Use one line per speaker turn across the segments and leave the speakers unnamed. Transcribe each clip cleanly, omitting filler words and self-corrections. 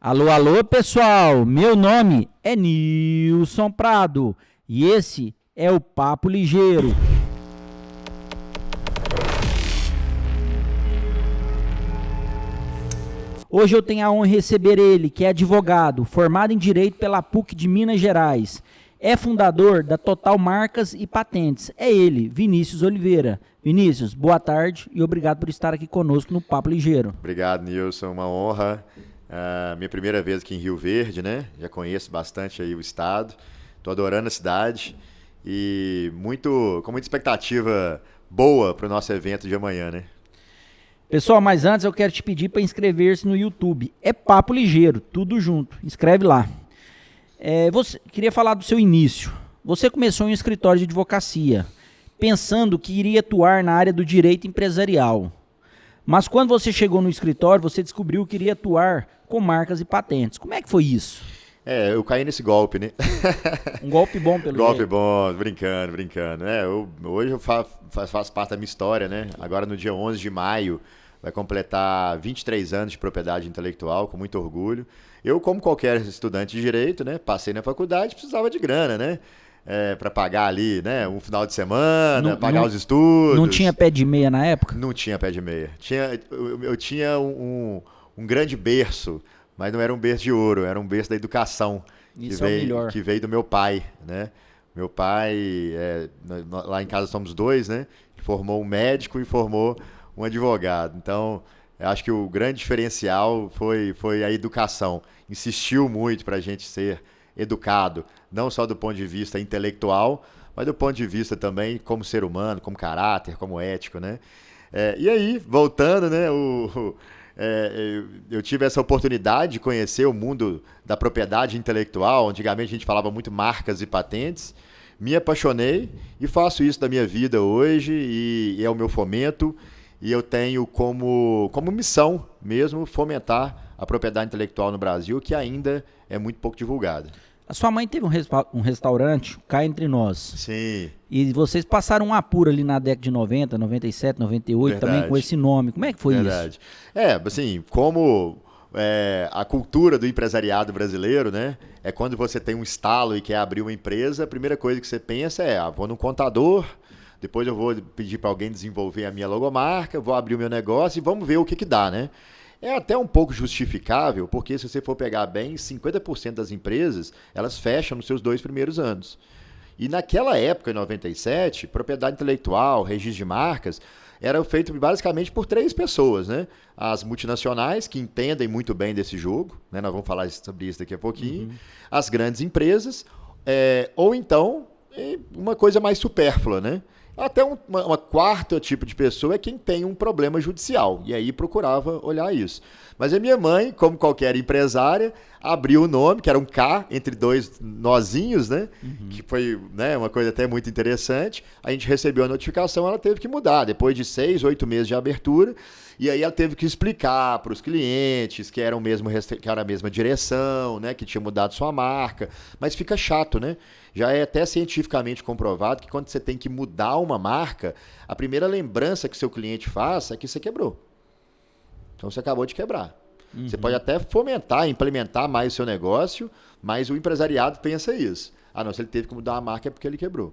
Alô, alô, pessoal! Meu nome é Nilson Prado e esse é o Papo Ligeiro. Hoje eu tenho a honra de receber ele, que é advogado, formado em Direito pela PUC de Minas Gerais. É fundador da Total Marcas e Patentes. É ele, Vinícius Oliveira. Vinícius, boa tarde e obrigado por estar aqui conosco no Papo Ligeiro.
Obrigado, Nilson. Uma honra. Minha primeira vez aqui em Rio Verde, né? Já conheço bastante aí o estado. Estou adorando a cidade e com muita expectativa boa para o nosso evento de amanhã, né?
Pessoal, mas antes eu quero te pedir para inscrever-se no YouTube. É Papo Ligeiro, tudo junto. Inscreve lá. Queria falar do seu início. Você começou em um escritório de advocacia, pensando que iria atuar na área do direito empresarial. Mas quando você chegou no escritório, você descobriu que iria atuar com marcas e patentes. Como é que foi isso?
Eu caí nesse golpe, né?
Um golpe bom, pelo
Golpe
jeito.
bom, brincando. Hoje eu faço parte da minha história, né? Agora no dia 11 de maio vai completar 23 anos de propriedade intelectual, com muito orgulho. Eu, como qualquer estudante de direito, né? Passei na faculdade, precisava de grana, né? Para pagar ali, né? Um final de semana, pagar os estudos.
Não tinha pé de meia na época?
Não tinha pé de meia. Eu tinha um grande berço, mas não era um berço de ouro, era um berço da educação.
Isso é o melhor.
Que veio do meu pai, né? Meu pai, lá em casa somos dois, né? Formou um médico e formou um advogado. Então, eu acho que o grande diferencial foi a educação. Insistiu muito para a gente ser educado, não só do ponto de vista intelectual, mas do ponto de vista também como ser humano, como caráter, como ético, né? E aí, voltando, né? Eu tive essa oportunidade de conhecer o mundo da propriedade intelectual. Antigamente a gente falava muito marcas e patentes. Me apaixonei e faço isso da minha vida hoje e é o meu fomento. E eu tenho como missão mesmo fomentar a propriedade intelectual no Brasil, que ainda é muito pouco divulgada.
A sua mãe teve um restaurante, Cá Entre Nós.
Sim.
E vocês passaram um apuro ali na década de 90, 97, 98,
Verdade.
também com esse nome. Como é que foi
Verdade.
isso?
Assim, como a cultura do empresariado brasileiro, né? É quando você tem um estalo e quer abrir uma empresa, a primeira coisa que você pensa vou no contador, depois eu vou pedir para alguém desenvolver a minha logomarca, vou abrir o meu negócio e vamos ver o que dá, né? É até um pouco justificável, porque se você for pegar bem, 50% das empresas, elas fecham nos seus 2 primeiros anos. E naquela época, em 97, propriedade intelectual, registro de marcas, era feito basicamente por 3 pessoas, né? As multinacionais, que entendem muito bem desse jogo, né? Nós vamos falar sobre isso daqui a pouquinho. As grandes empresas, ou então, uma coisa mais supérflua, né? Até uma quarta tipo de pessoa é quem tem um problema judicial. E aí procurava olhar isso. Mas a minha mãe, como qualquer empresária, abriu o nome, que era um K, entre 2 nozinhos, né? Que foi, né, uma coisa até muito interessante. A gente recebeu a notificação, ela teve que mudar. Depois de 6, 8 meses de abertura. E aí ela teve que explicar para os clientes que era a mesma direção, né? Que tinha mudado sua marca. Mas fica chato, né? Já é até cientificamente comprovado que quando você tem que mudar uma marca, a primeira lembrança que seu cliente faz é que você quebrou. Então você acabou de quebrar. Você pode até fomentar, implementar mais o seu negócio, mas o empresariado pensa isso. Não, se ele teve que mudar a marca é porque ele quebrou.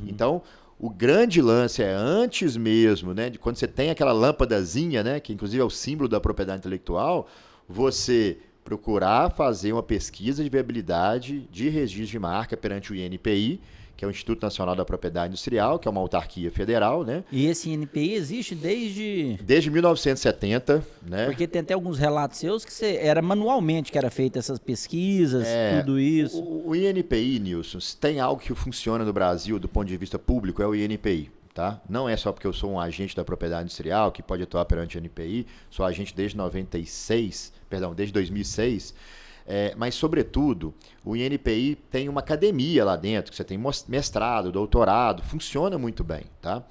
Então, o grande lance é antes mesmo, né, de quando você tem aquela lâmpadazinha, né, que inclusive é o símbolo da propriedade intelectual, você procurar fazer uma pesquisa de viabilidade de registro de marca perante o INPI, que é o Instituto Nacional da Propriedade Industrial, que é uma autarquia federal, né?
E esse INPI existe
Desde 1970, né?
Porque tem até alguns relatos seus que era manualmente que era feita essas pesquisas, tudo isso.
O INPI, Nilson, se tem algo que funciona no Brasil do ponto de vista público, é o INPI. Tá? Não é só porque eu sou um agente da propriedade industrial que pode atuar perante o INPI, sou agente desde 2006, mas, sobretudo, o INPI tem uma academia lá dentro, que você tem mestrado, doutorado, funciona muito bem. Tá?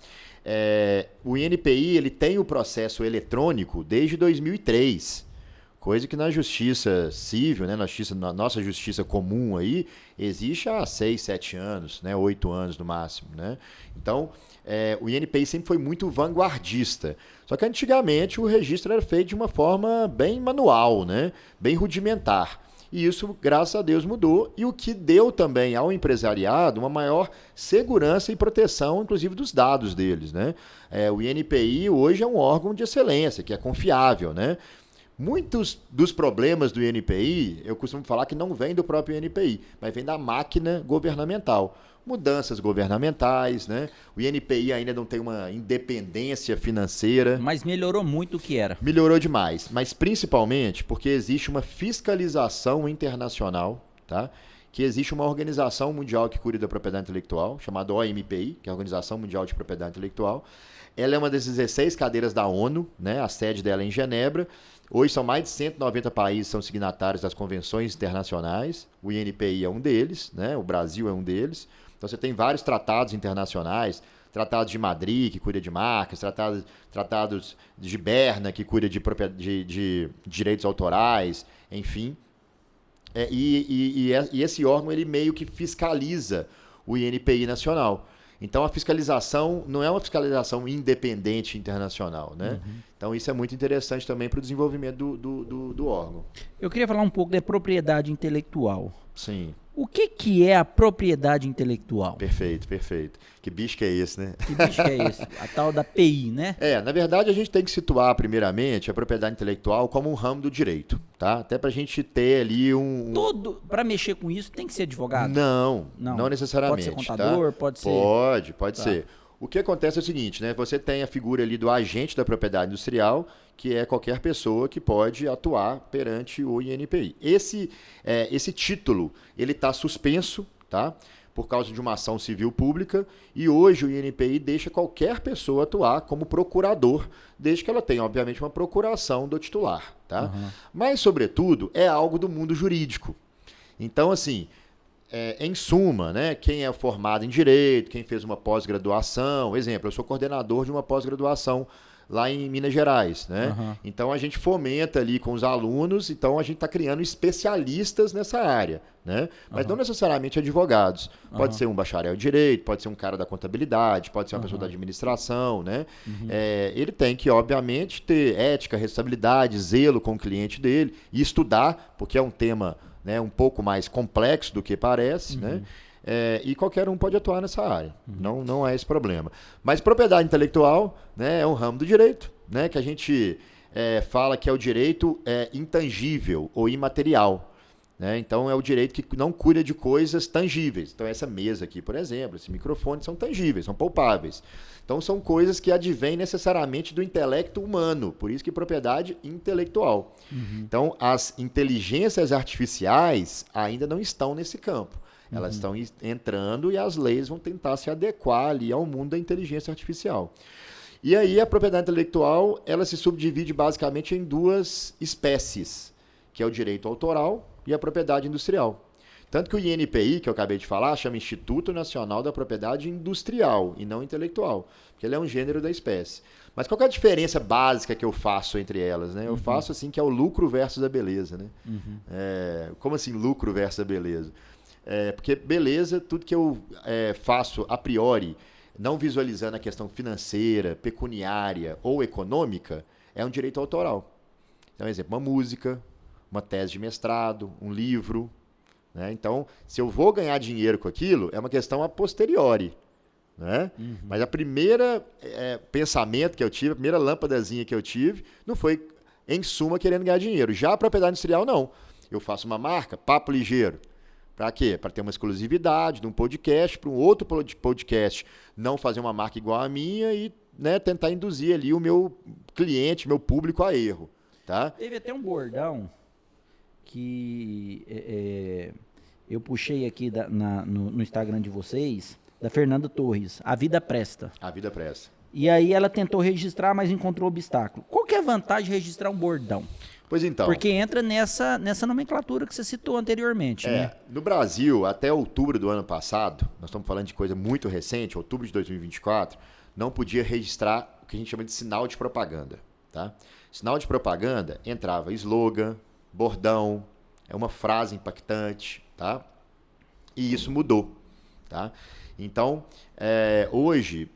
O INPI ele tem o processo eletrônico desde 2003. Coisa que na justiça civil, né, na nossa justiça comum aí, existe há 6, 7 anos, né, 8 anos no máximo. Né? Então, o INPI sempre foi muito vanguardista. Só que antigamente o registro era feito de uma forma bem manual, né, bem rudimentar. E isso, graças a Deus, mudou. E o que deu também ao empresariado uma maior segurança e proteção, inclusive, dos dados deles. Né? O INPI hoje é um órgão de excelência, que é confiável. Né? Muitos dos problemas do INPI, eu costumo falar que não vem do próprio INPI, mas vem da máquina governamental. Mudanças governamentais, né? O INPI ainda não tem uma independência financeira.
Mas melhorou muito o que era.
Melhorou demais, mas principalmente porque existe uma fiscalização internacional, tá? Que existe uma organização mundial que cuida da propriedade intelectual, chamada OMPI, que é a Organização Mundial de Propriedade Intelectual. Ela é uma das 16 cadeiras da ONU, né? A sede dela é em Genebra. Hoje são mais de 190 países que são signatários das convenções internacionais. O INPI é um deles, né? O Brasil é um deles. Então você tem vários tratados internacionais, tratados de Madrid, que cuida de marcas, tratados de Berna, que cuida de direitos autorais, enfim. E esse órgão ele meio que fiscaliza o INPI nacional. Então a fiscalização não é uma fiscalização independente internacional, né? Uhum. Então isso é muito interessante também para o desenvolvimento do órgão.
Eu queria falar um pouco da propriedade intelectual.
Sim.
O que é a propriedade intelectual?
Perfeito, perfeito. Que bicho que é esse, né?
Que bicho que é esse? A tal da PI, né?
Na verdade a gente tem que situar primeiramente a propriedade intelectual como um ramo do direito, tá? Até pra gente ter ali
Para mexer com isso tem que ser advogado?
Não necessariamente.
Pode ser contador,
tá?
pode ser...
Pode ser. O que acontece é o seguinte, né? Você tem a figura ali do agente da propriedade industrial, que é qualquer pessoa que pode atuar perante o INPI. Esse título, ele está suspenso, tá? Por causa de uma ação civil pública, e hoje o INPI deixa qualquer pessoa atuar como procurador, desde que ela tenha, obviamente, uma procuração do titular, tá? Uhum. Mas, sobretudo, é algo do mundo jurídico. Então, assim... em suma, né, quem é formado em Direito, quem fez uma pós-graduação, exemplo, eu sou coordenador de uma pós-graduação lá em Minas Gerais, né? Uhum. Então a gente fomenta ali com os alunos, então a gente está criando especialistas nessa área, né? Mas não necessariamente advogados. Pode ser um bacharel em Direito, pode ser um cara da contabilidade, pode ser uma pessoa da administração, né? Ele tem que, obviamente, ter ética, responsabilidade, zelo com o cliente dele e estudar, porque é um tema... né, um pouco mais complexo do que parece, né? E qualquer um pode atuar nessa área. Não é esse problema. Mas propriedade intelectual, né, é um ramo do direito, né, que a gente fala que é o direito intangível ou imaterial. Né? Então é o direito que não cuida de coisas tangíveis. Então essa mesa aqui, por exemplo, esse microfone são tangíveis, são palpáveis. Então são coisas que advêm necessariamente do intelecto humano, por isso que propriedade intelectual. Então as inteligências artificiais ainda não estão nesse campo. Elas estão entrando e as leis vão tentar se adequar ali ao mundo da inteligência artificial. E aí a propriedade intelectual ela se subdivide basicamente em duas espécies, que é o direito autoral e a propriedade industrial. Tanto que o INPI, que eu acabei de falar, chama Instituto Nacional da Propriedade Industrial e não intelectual, porque ele é um gênero da espécie. Mas qual que é a diferença básica que eu faço entre elas? Né? Eu faço assim que é o lucro versus a beleza. Né? Como assim lucro versus a beleza? Porque beleza, tudo que eu faço a priori, não visualizando a questão financeira, pecuniária ou econômica, é um direito autoral. Então, exemplo, uma música, uma tese de mestrado, um livro. Né? Então, se eu vou ganhar dinheiro com aquilo, é uma questão a posteriori. Né? Mas a primeira pensamento que eu tive, a primeira lâmpadazinha que eu tive, não foi, em suma, querendo ganhar dinheiro. Já a propriedade industrial, não. Eu faço uma marca, papo ligeiro. Para quê? Para ter uma exclusividade de um podcast, para um outro podcast não fazer uma marca igual a minha e, né, tentar induzir ali o meu cliente, meu público a erro. Tá?
Teve até um bordão que eu puxei aqui no Instagram de vocês, da Fernanda Torres, A Vida Presta.
A Vida Presta.
E aí ela tentou registrar, mas encontrou obstáculo. Qual que é a vantagem de registrar um bordão?
Pois então.
Porque entra nessa nomenclatura que você citou anteriormente, né?
No Brasil, até outubro do ano passado, nós estamos falando de coisa muito recente, outubro de 2024, não podia registrar o que a gente chama de sinal de propaganda. tá? Sinal de propaganda entrava slogan, bordão, é uma frase impactante, tá? E isso mudou, tá? Então, hoje,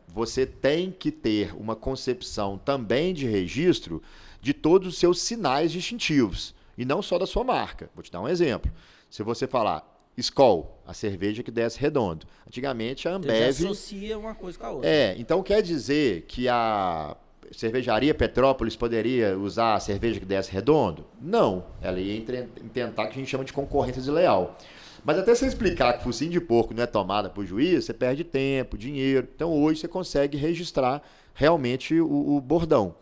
você tem que ter uma concepção também de registro de todos os seus sinais distintivos, e não só da sua marca. Vou te dar um exemplo. Se você falar Skol, a cerveja que desce redondo. Antigamente, a Ambev...
Você associa uma coisa com a outra.
Então quer dizer que a cervejaria Petrópolis poderia usar a cerveja que desce redondo? Não. Ela ia intentar o que a gente chama de concorrência desleal. Mas até você explicar que focinho de porco não é tomada por juiz, você perde tempo, dinheiro. Então hoje você consegue registrar realmente o bordão.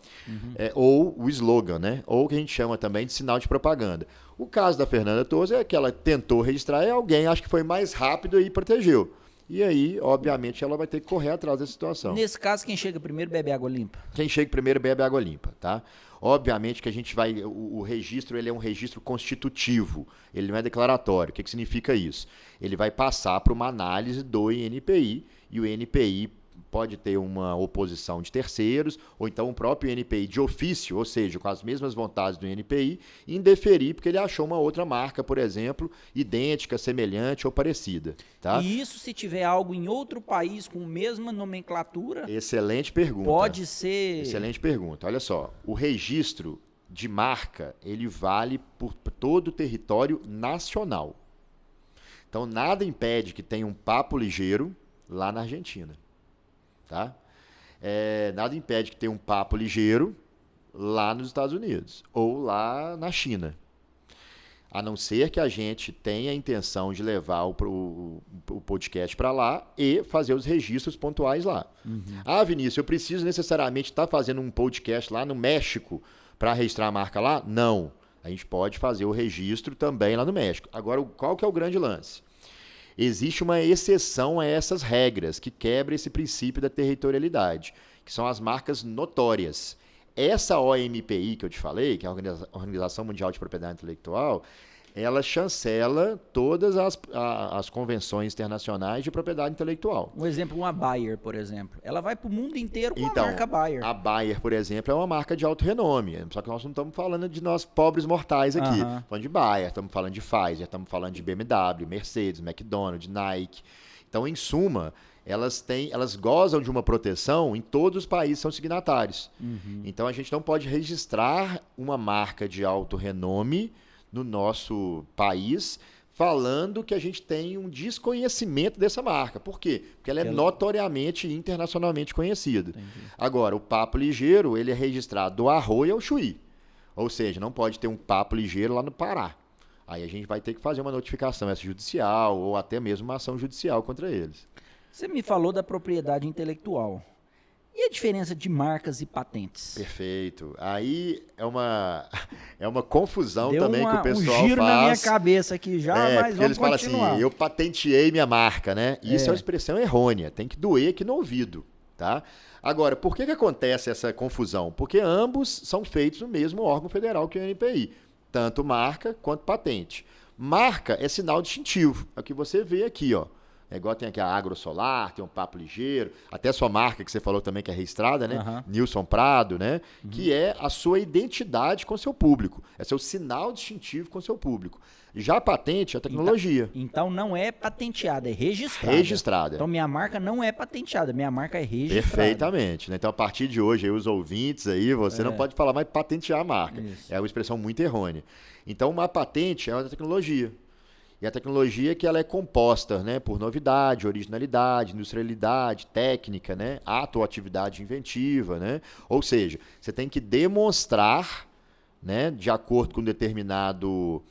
Ou o slogan, né? Ou o que a gente chama também de sinal de propaganda. O caso da Fernanda Torres é que ela tentou registrar e alguém acho que foi mais rápido e protegeu. E aí, obviamente, ela vai ter que correr atrás dessa situação.
Nesse caso, quem chega primeiro bebe água limpa.
Quem chega primeiro bebe água limpa, tá? Obviamente que a gente vai... O registro, ele é um registro constitutivo. Ele não é declaratório. O que significa isso? Ele vai passar para uma análise do INPI e o INPI pode ter uma oposição de terceiros, ou então o próprio INPI de ofício, ou seja, com as mesmas vontades do INPI, indeferir porque ele achou uma outra marca, por exemplo, idêntica, semelhante ou parecida. Tá?
E isso se tiver algo em outro país com a mesma nomenclatura?
Excelente pergunta.
Pode ser...
Excelente pergunta. Olha só, o registro de marca, ele vale por todo o território nacional. Então, nada impede que tenha um Papo Ligeiro lá na Argentina. Tá? Nada impede que tenha um Papo Ligeiro lá nos Estados Unidos ou lá na China. A não ser que a gente tenha a intenção de levar o podcast para lá e fazer os registros pontuais lá. Ah, Vinícius, eu preciso necessariamente estar fazendo um podcast lá no México para registrar a marca lá? Não. A gente pode fazer o registro também lá no México. Agora, qual que é o grande lance? Existe uma exceção a essas regras que quebra esse princípio da territorialidade, que são as marcas notórias. Essa OMPI que eu te falei, que é a Organização Mundial de Propriedade Intelectual, ela chancela todas as convenções internacionais de propriedade intelectual.
Um exemplo, uma Bayer, por exemplo. Ela vai para o mundo inteiro com a marca Bayer.
A Bayer, por exemplo, é uma marca de alto renome. Só que nós não estamos falando de nós pobres mortais aqui. Estamos falando de Bayer, estamos falando de Pfizer, estamos falando de BMW, Mercedes, McDonald's, Nike. Então, em suma, elas gozam de uma proteção em todos os países que são signatários. Então, a gente não pode registrar uma marca de alto renome no nosso país, falando que a gente tem um desconhecimento dessa marca. Por quê? Porque ela é notoriamente e internacionalmente conhecida. Agora, o Papo Ligeiro, ele é registrado do Arroio ao Chuí. Ou seja, não pode ter um Papo Ligeiro lá no Pará. Aí a gente vai ter que fazer uma notificação extrajudicial ou até mesmo uma ação judicial contra eles.
Você me falou da propriedade intelectual. E a diferença de marcas e patentes?
Perfeito. Aí é uma confusão
Deu
também que o pessoal
um giro
faz.
na minha cabeça aqui já, mas
porque eles
vamos
falam
continuar.
assim, eu patenteei minha marca, né? Isso é uma expressão errônea, tem que doer aqui no ouvido, tá? Agora, por que acontece essa confusão? Porque ambos são feitos no mesmo órgão federal que o INPI, tanto marca quanto patente. Marca é sinal distintivo, é o que você vê aqui, ó. É igual tem aqui a AgroSolar, tem um Papo Ligeiro, até a sua marca que você falou também que é registrada, né? Nilson Prado, né? Que é a sua identidade com o seu público. É seu sinal distintivo com o seu público. Já a patente é a tecnologia.
Então não é patenteada, é registrada.
Registrada.
Então minha marca não é patenteada, minha marca é registrada.
Perfeitamente. Né? Então a partir de hoje, aí, os ouvintes aí, você não pode falar mais patentear a marca. Isso. É uma expressão muito errônea. Então uma patente é uma tecnologia. E a tecnologia que ela é composta, né, por novidade, originalidade, industrialidade, técnica, né, ato ou atividade inventiva. Né? Ou seja, você tem que demonstrar, né, de acordo com determinado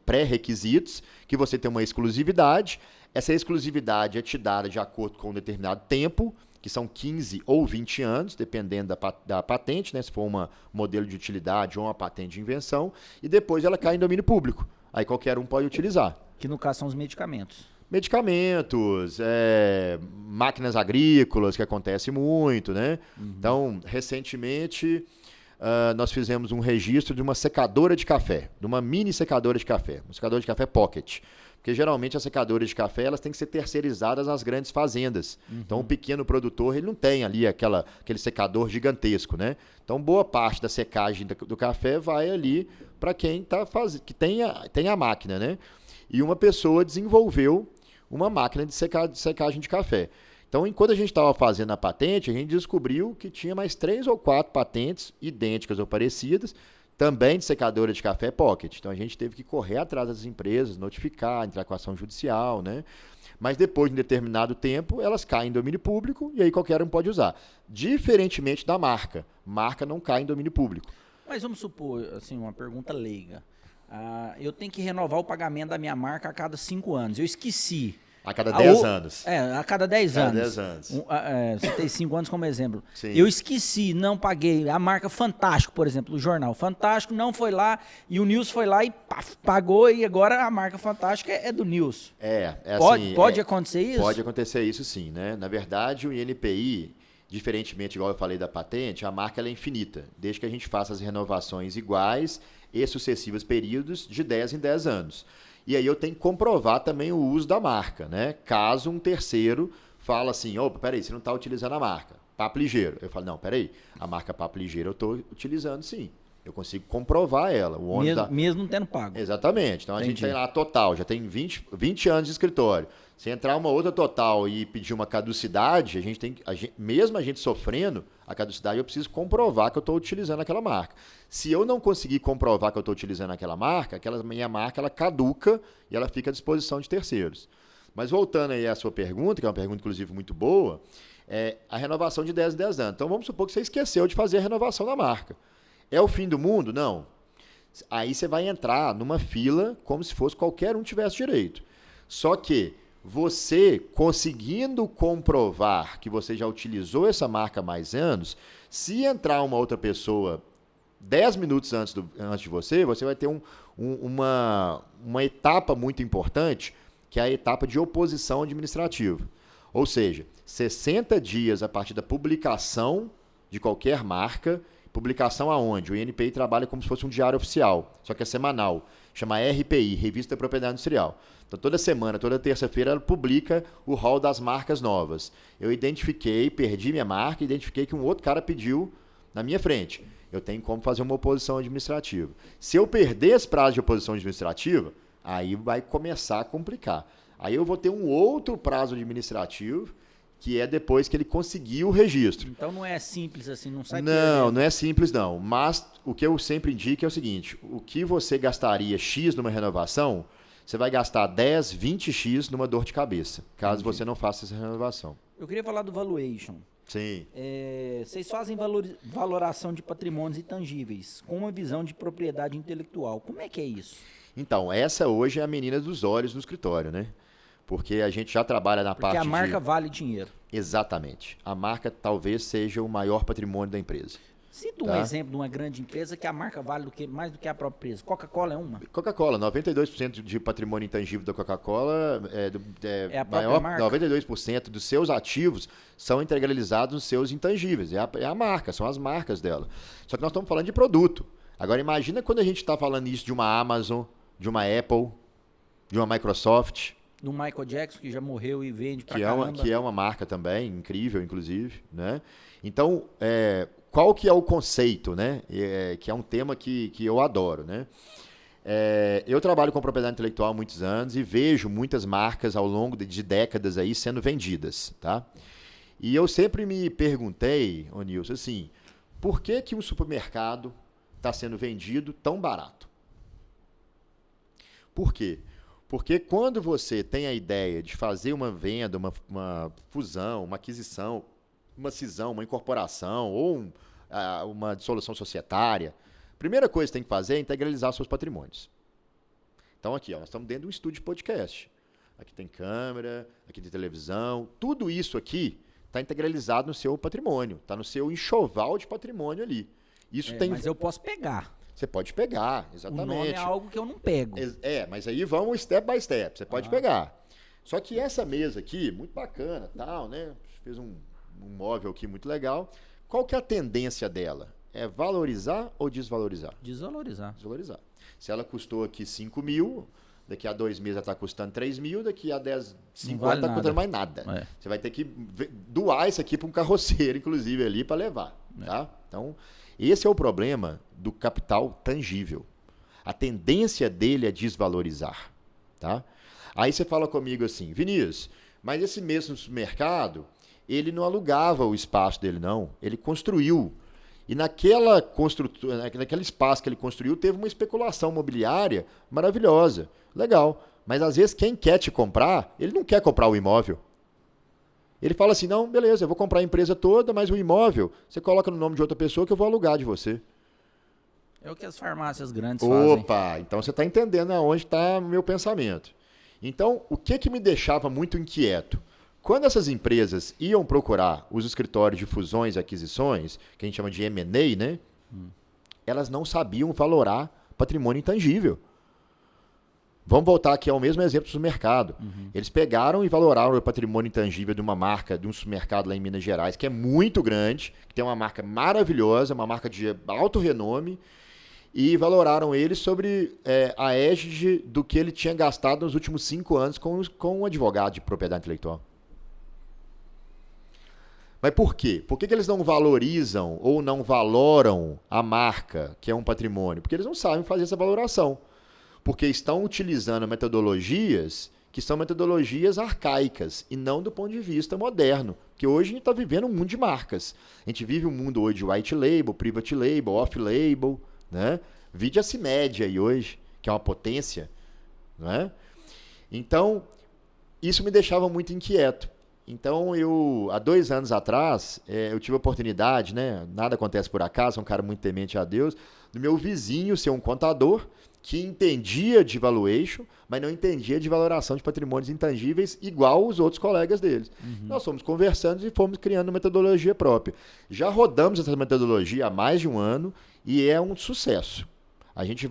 pré-requisitos, que você tem uma exclusividade. Essa exclusividade é te dada de acordo com um determinado tempo, que são 15 ou 20 anos, dependendo da patente, né, se for um modelo de utilidade ou uma patente de invenção, e depois ela cai em domínio público. Aí qualquer um pode utilizar.
Que no caso são os medicamentos.
Medicamentos, máquinas agrícolas, que acontece muito, né? Então, recentemente, nós fizemos um registro de uma secadora de café, de uma mini secadora de café, uma secadora de café pocket. Porque geralmente as secadoras de café elas têm que ser terceirizadas nas grandes fazendas. Então o pequeno produtor ele não tem ali aquele secador gigantesco, né? Então boa parte da secagem do café vai ali para quem que tem a máquina, né? E uma pessoa desenvolveu uma máquina de secagem de café. Então, enquanto a gente estava fazendo a patente, a gente descobriu que tinha mais 3 ou 4 patentes idênticas ou parecidas, também de secadora de café pocket. Então, a gente teve que correr atrás das empresas, notificar, entrar com ação judicial, né? Mas depois de um determinado tempo, elas caem em domínio público e aí qualquer um pode usar. Diferentemente da marca. Marca não cai em domínio público.
Mas vamos supor, assim, uma pergunta leiga. Eu tenho que renovar o pagamento da minha marca a cada 5 anos. Eu esqueci.
A cada 10 anos.
A cada 10 anos.
10 anos.
Você tem 5 anos como exemplo.
Sim.
Eu esqueci, não paguei. A marca Fantástico, por exemplo, o jornal Fantástico não foi lá e o News foi lá e pagou e agora a marca Fantástico é do News. Pode acontecer isso?
Pode acontecer isso sim, né? Na verdade, o INPI, diferentemente, igual eu falei da patente, a marca ela é infinita, desde que a gente faça as renovações iguais e sucessivos períodos de 10 em 10 anos. E aí eu tenho que comprovar também o uso da marca, né? Caso um terceiro fala assim, opa, peraí, você não está utilizando a marca, Papo Ligeiro. Eu falo, não, peraí, a marca Papo Ligeiro eu estou utilizando sim. Eu consigo comprovar ela.
Mesmo não tendo pago.
Exatamente. Então a gente tem lá a Total, já tem 20 anos de escritório. Se entrar uma outra Total e pedir uma caducidade, mesmo a gente sofrendo a caducidade, eu preciso comprovar que eu estou utilizando aquela marca. Se eu não conseguir comprovar que eu estou utilizando aquela minha marca, ela caduca e ela fica à disposição de terceiros. Mas voltando aí à sua pergunta, que é uma pergunta inclusive muito boa, a renovação de 10 em 10 anos. Então vamos supor que você esqueceu de fazer a renovação da marca. É o fim do mundo? Não. Aí você vai entrar numa fila como se fosse qualquer um tivesse direito. Só que você conseguindo comprovar que você já utilizou essa marca há mais anos, se entrar uma outra pessoa 10 minutos antes de você vai ter uma etapa muito importante, que é a etapa de oposição administrativa. Ou seja, 60 dias a partir da publicação de qualquer marca. Publicação aonde? O INPI trabalha como se fosse um diário oficial, só que é semanal. Chama RPI, Revista da Propriedade Industrial. Então, toda semana, toda terça-feira, ela publica o rol das marcas novas. Eu perdi minha marca, identifiquei que um outro cara pediu na minha frente. Eu tenho como fazer uma oposição administrativa. Se eu perder esse prazo de oposição administrativa, aí vai começar a complicar. Aí eu vou ter um outro prazo administrativo, que é depois que ele conseguiu o registro.
Então não é simples assim, não sai
Não é simples não. Mas o que eu sempre indico é o seguinte, o que você gastaria X numa renovação, você vai gastar 10, 20X numa dor de cabeça, caso você não faça essa renovação.
Eu queria falar do valuation.
Sim.
Vocês fazem valoração de patrimônios intangíveis com uma visão de propriedade intelectual. Como é que é isso?
Então, essa hoje é a menina dos olhos no escritório, né? Porque a gente já trabalha na parte de...
Porque a marca vale dinheiro.
Exatamente. A marca talvez seja o maior patrimônio da empresa.
Cita um exemplo de uma grande empresa que a marca vale mais do que a própria empresa. Coca-Cola é uma?
Coca-Cola, 92% de patrimônio intangível da Coca-Cola
é a própria marca.
92% dos seus ativos são integralizados nos seus intangíveis. É a marca, são as marcas dela. Só que nós estamos falando de produto. Agora imagina quando a gente está falando isso de uma Amazon, de uma Apple, de uma Microsoft...
Do Michael Jackson, que já morreu e vende pra caramba.
Que é uma marca também, incrível, inclusive, né? Então, qual que é o conceito, né? Que é um tema que eu adoro, né? Eu trabalho com propriedade intelectual há muitos anos e vejo muitas marcas ao longo de décadas aí sendo vendidas, tá? E eu sempre me perguntei, ô Nilson, assim, por que um supermercado está sendo vendido tão barato? Por quê? Porque quando você tem a ideia de fazer uma venda, uma fusão, uma aquisição, uma cisão, uma incorporação ou uma dissolução societária, a primeira coisa que você tem que fazer é integralizar seus patrimônios. Então aqui, nós estamos dentro de um estúdio de podcast. Aqui tem câmera, aqui tem televisão, tudo isso aqui está integralizado no seu patrimônio, está no seu enxoval de patrimônio ali.
Mas eu posso pegar.
Você pode pegar, exatamente.
O nome é algo que eu não pego.
Mas aí vamos step by step, você pode pegar. Só que essa mesa aqui, muito bacana, tal, né? Fez um móvel aqui muito legal. Qual que é a tendência dela? é valorizar ou desvalorizar?
Desvalorizar.
Desvalorizar. Se ela custou aqui 5 mil, daqui a 2 meses ela está custando 3 mil, daqui a 10, 5 anos não está custando mais nada. Você vai ter que doar isso aqui para um carroceiro, inclusive, ali para levar. Tá? Então, esse é o problema do capital tangível. A tendência dele é desvalorizar. Tá? Aí você fala comigo assim, Vinícius, mas esse mesmo supermercado, ele não alugava o espaço dele, não. Ele construiu. E naquele espaço que ele construiu, teve uma especulação imobiliária maravilhosa. Legal. Mas às vezes quem quer te comprar, ele não quer comprar o imóvel. Ele fala assim, não, beleza, eu vou comprar a empresa toda, mas o imóvel, você coloca no nome de outra pessoa que eu vou alugar de você.
É o que as farmácias grandes fazem.
Opa, então você está entendendo aonde está o meu pensamento. Então, o que me deixava muito inquieto? Quando essas empresas iam procurar os escritórios de fusões e aquisições, que a gente chama de M&A, né? Elas não sabiam valorar patrimônio intangível. Vamos voltar aqui ao mesmo exemplo do mercado. Eles pegaram e valoraram o patrimônio intangível de uma marca, de um supermercado lá em Minas Gerais, que é muito grande, que tem uma marca maravilhosa, uma marca de alto renome, e valoraram ele sobre a égide do que ele tinha gastado nos últimos 5 anos com um advogado de propriedade intelectual. Mas por quê? Por que eles não valorizam ou não valoram a marca, que é um patrimônio? Porque eles não sabem fazer essa valoração. Porque estão utilizando metodologias que são metodologias arcaicas e não do ponto de vista moderno. Porque hoje a gente está vivendo um mundo de marcas. A gente vive um mundo hoje de white label, private label, off-label, né? Vide a CIMED aí hoje, que é uma potência. Né? Então, isso me deixava muito inquieto. Então, há 2 anos atrás, eu tive a oportunidade, né? Nada acontece por acaso, sou um cara muito temente a Deus, do meu vizinho ser um contador que entendia de valuation, mas não entendia de valoração de patrimônios intangíveis igual os outros colegas deles. Nós fomos conversando e fomos criando uma metodologia própria. Já rodamos essa metodologia há mais de 1 ano e é um sucesso. A gente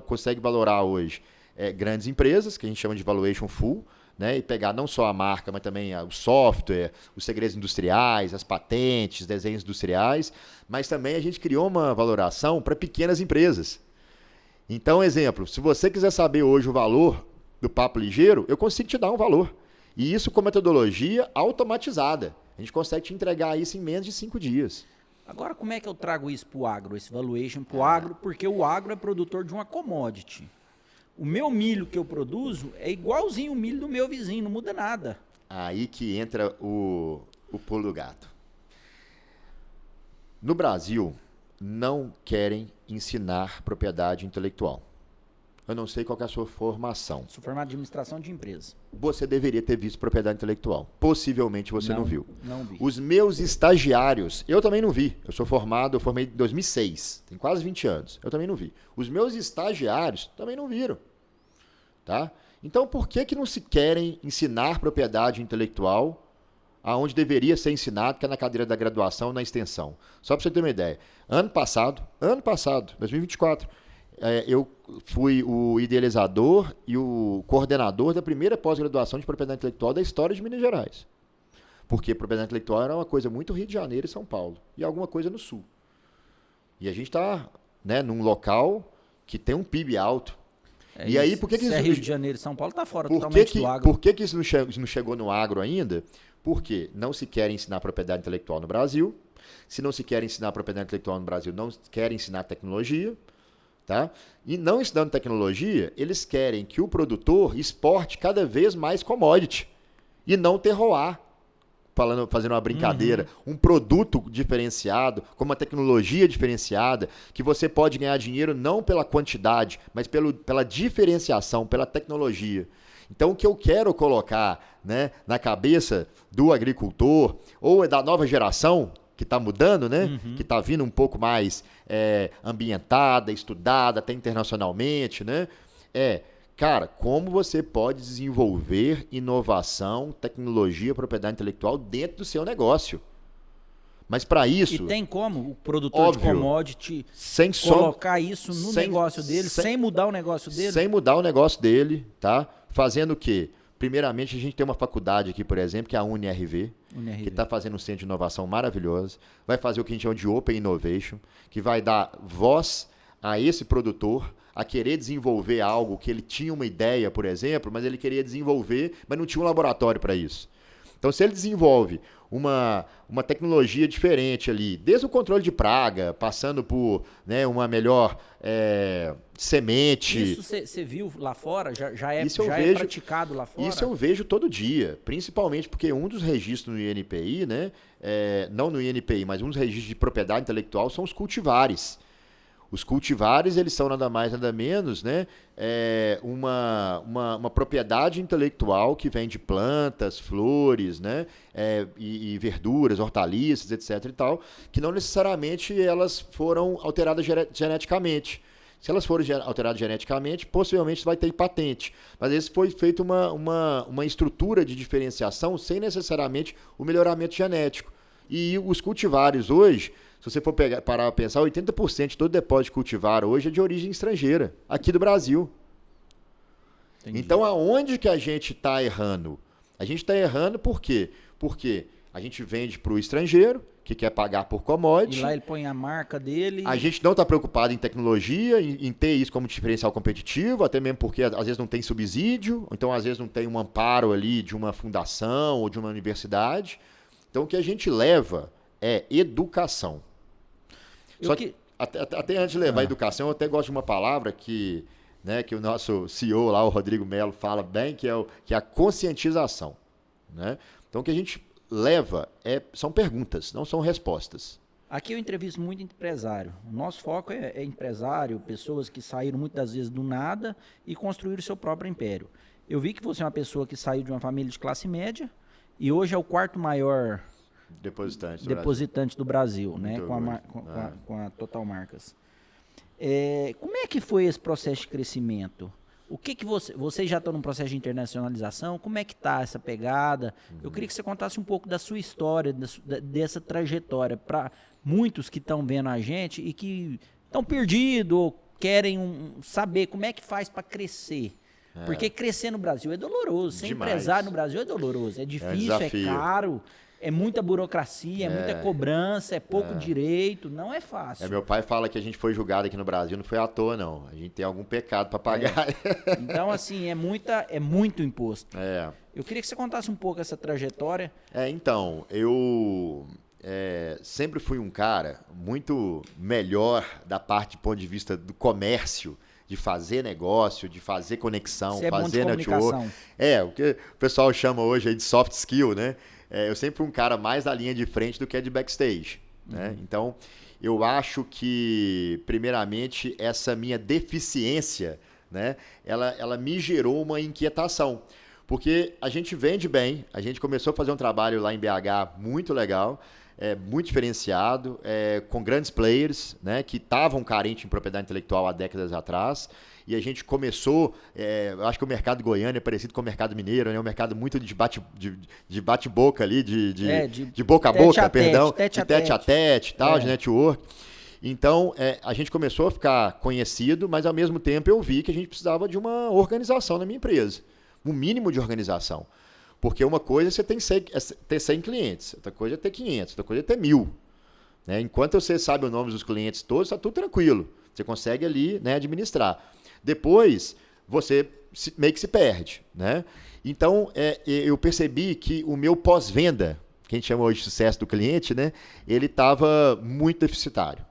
consegue valorar hoje grandes empresas, que a gente chama de valuation full, né, e pegar não só a marca, mas também o software, os segredos industriais, as patentes, desenhos industriais, mas também a gente criou uma valoração para pequenas empresas. Então, exemplo, se você quiser saber hoje o valor do Papo Ligeiro, eu consigo te dar um valor. E isso com metodologia automatizada. A gente consegue te entregar isso em menos de 5 dias.
Agora, como é que eu trago isso para o agro, esse valuation para o agro? Porque o agro é produtor de uma commodity. O meu milho que eu produzo é igualzinho o milho do meu vizinho, não muda nada.
Aí que entra o pulo do gato. No Brasil, não querem ensinar propriedade intelectual. Eu não sei qual que é a sua formação.
Sou formado em administração de empresas.
Você deveria ter visto propriedade intelectual. Possivelmente você não viu.
Não vi.
Os meus estagiários, eu também não vi. Eu formei em 2006, tem quase 20 anos. Eu também não vi. Os meus estagiários também não viram. Tá? Então, por que não se querem ensinar propriedade intelectual aonde deveria ser ensinado, que é na cadeira da graduação, na extensão? Só para você ter uma ideia. Ano passado, 2024, eu fui o idealizador e o coordenador da primeira pós-graduação de propriedade intelectual da história de Minas Gerais. Porque propriedade intelectual era uma coisa muito Rio de Janeiro e São Paulo, e alguma coisa no Sul. E a gente está, né, num local que tem um PIB alto. E aí, por que
se
isso...
é Rio de Janeiro e São Paulo, está fora totalmente do agro.
Por que isso não chegou no agro ainda? Porque não se quer ensinar propriedade intelectual no Brasil. Se não se quer ensinar propriedade intelectual no Brasil, não querem ensinar tecnologia. Tá? E não ensinando tecnologia, eles querem que o produtor exporte cada vez mais commodity e não terroir, fazendo uma brincadeira, um produto diferenciado, com uma tecnologia diferenciada, que você pode ganhar dinheiro não pela quantidade, mas pela diferenciação, pela tecnologia. Então, o que eu quero colocar, né, na cabeça do agricultor ou da nova geração, que está mudando, né? Que está vindo um pouco mais ambientada, estudada, até internacionalmente, né? Cara, como você pode desenvolver inovação, tecnologia, propriedade intelectual dentro do seu negócio? Mas para isso...
E tem como o produtor de commodity colocar isso no negócio dele, sem mudar o negócio dele?
Sem mudar o negócio dele, tá? Fazendo o quê? primeiramente, a gente tem uma faculdade aqui, por exemplo, que é a UniRV,
UniRV.
que está fazendo um centro de inovação maravilhoso. Vai fazer o que a gente chama de Open Innovation, que vai dar voz a esse produtor a querer desenvolver algo que ele tinha uma ideia, por exemplo, mas ele queria desenvolver, mas não tinha um laboratório para isso. Então, se ele desenvolve uma tecnologia diferente ali, desde o controle de praga, passando por, né, uma melhor semente...
Isso você viu lá fora? Já é praticado lá fora?
Isso eu vejo todo dia, principalmente porque um dos registros no INPI, né, não no INPI, mas um dos registros de propriedade intelectual são os cultivares. Os cultivares, eles são nada mais, nada menos, né, uma propriedade intelectual que vem de plantas, flores, né, e verduras, hortaliças, etc. e tal, que não necessariamente elas foram alteradas geneticamente. Se elas forem alteradas geneticamente, possivelmente vai ter patente. Mas esse foi feito uma estrutura de diferenciação sem necessariamente o melhoramento genético. E os cultivares hoje, se você for parar para pensar, 80% de todo depósito de cultivar hoje é de origem estrangeira, aqui do Brasil. Entendi. Então, aonde que a gente está errando? A gente está errando por quê? Porque a gente vende para o estrangeiro, que quer pagar por commodity.
E lá ele põe a marca dele.
A gente não está preocupado em tecnologia, em ter isso como diferencial competitivo, até mesmo porque às vezes não tem subsídio, então às vezes não tem um amparo ali de uma fundação ou de uma universidade. Então, o que a gente leva é educação. Só que até antes de levar a educação, eu até gosto de uma palavra que, né, que o nosso CEO lá, o Rodrigo Melo, fala bem, que é a conscientização. Né? Então, o que a gente leva são perguntas, não são respostas.
Aqui eu entrevisto muito empresário. O nosso foco é empresário, pessoas que saíram muitas vezes do nada e construíram o seu próprio império. Eu vi que você é uma pessoa que saiu de uma família de classe média e hoje é o quarto maior depositante do Brasil, né? Com a Total Marcas. Como é que foi esse processo de crescimento? O que vocês já estão num processo de internacionalização? Como é que está essa pegada? Eu queria que você contasse um pouco da sua história, dessa trajetória, para muitos que estão vendo a gente e que estão perdidos ou querem saber como é que faz para crescer. Porque crescer no Brasil é doloroso. Ser empresário no Brasil é doloroso. É difícil, é caro. É muita burocracia, é muita cobrança, é pouco direito, não é fácil.
Meu pai fala que a gente foi julgado aqui no Brasil, não foi à toa, não. A gente tem algum pecado para pagar.
Então, assim, é muito imposto. Eu queria que você contasse um pouco essa trajetória.
Então, eu sempre fui um cara muito melhor da parte do ponto de vista do comércio, de fazer negócio, de fazer conexão, fazer network. O que o pessoal chama hoje aí de soft skill, né? Eu sempre fui um cara mais da linha de frente do que de backstage. Né? Então, eu acho que, primeiramente, essa minha deficiência, né, ela me gerou uma inquietação. Porque a gente vende bem, a gente começou a fazer um trabalho lá em BH muito legal, muito diferenciado, com grandes players, né, que estavam carentes em propriedade intelectual há décadas atrás. E a gente começou, eu acho que o mercado goiano é parecido com o mercado mineiro, né? Um mercado muito de bate-boca ali, de boca a boca, perdão, de tete a tete e tal, de network. Então, a gente começou a ficar conhecido, mas ao mesmo tempo eu vi que a gente precisava de uma organização na minha empresa, um mínimo de organização. Porque uma coisa é você ter 100 clientes, outra coisa é ter 500, outra coisa é ter 1.000. Né? Enquanto você sabe o nome dos clientes todos, está tudo tranquilo. Você consegue ali, né, administrar. Depois, você meio que se perde. Né? Então, eu percebi que o meu pós-venda, que a gente chama hoje de sucesso do cliente, né, ele estava muito deficitário.